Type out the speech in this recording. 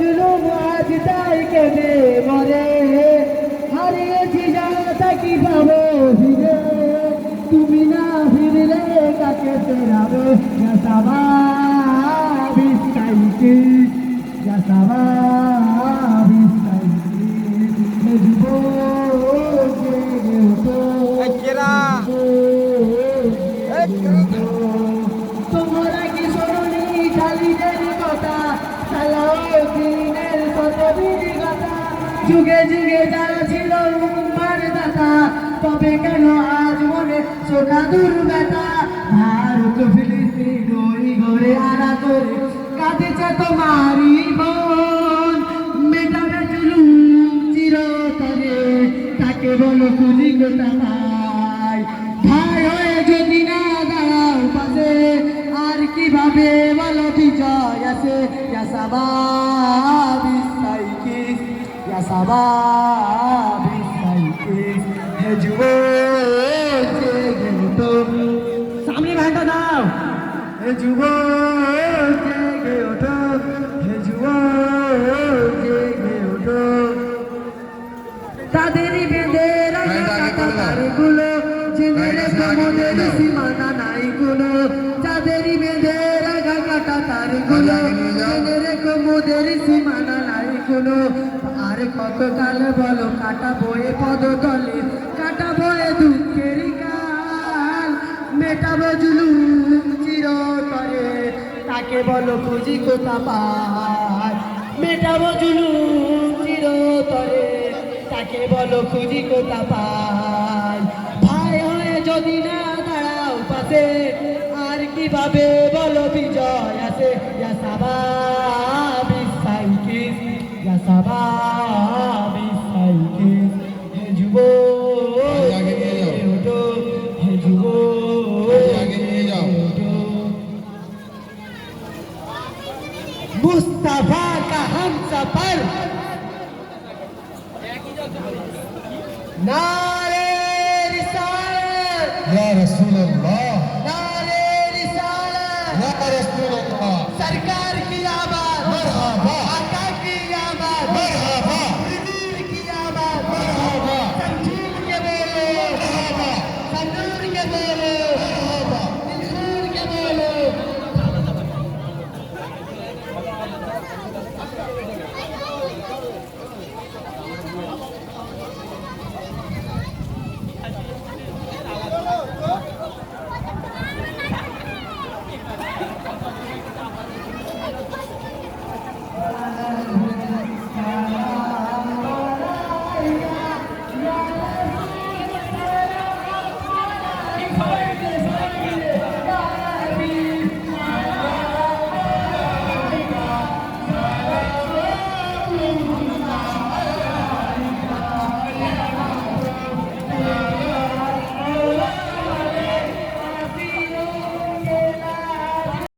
জুলুম আজ তাই কেঁদে মরে, হারিয়েছি যা তা কি পাবো ফিরে, তুমি না ফিরলে কাকে ফেরাবে? সাবাবিস্তাইকি সাবাবিস্তাইকি যুবক জেগে ওঠো, তোমরা কি শোনি খালিদের কথা, সালাউদ্দিনের কত বীর গাথা, যুগে যুগে যারা ছিল উম্মার দাতা, তবে কেন আজ মনে শোনা দুর্ব্যথা? ভারত ফিলিস্তিন ওই ঘরে আড়া করে কাঁদেছে তোমারই বোন, মেটাবে জুলুম চিরতরে, তাকে বলো খুঁজি কোথায়? ভাই হয়ে যদি না দাঁড়াও পাশে, আর কিভাবে বলো বিজয় আছে? সাবাবিস্তাইকিস সাবাবিস্তাইকিস হে যুবক জেগে ওঠো, সামনে ভাইটা দাও, হে যুবক জেগে ওঠো, হে যুবক জেগে ওঠো, তাদেরই বেঁধে রাখা কাটা তারগুলো, জেনে রেখো মোদের সীমানা নাই কোনো, তাদেরই বেঁধে রাখা কাটা তারগুলো, জেনে রেখো মোদের সীমানা নাই কোনো। আর কত কাল বলো কাটা বয়ে পদতলে, কাটা বয়ে দুঃখের কাল, মেটাবো জুলুম চিরতরে, তাকে বলো খুঁজি কোথা পায়? মেটাবো জুলুম চিরতরে, তাকে বলো খুঁজি কোথা পায়? ভাই হয়ে যদি না দাঁড়াও পাশে, আর কিভাবে বলো বিজয় আছে? সাবাবিস্তাইকিস সাবাবিস্তাইকিস হে যুবক জেগে ওঠো, হে যুবক জেগে ওঠো। मुस्तफा का हम सफर, नारे रिसालत या रसूल अल्लाह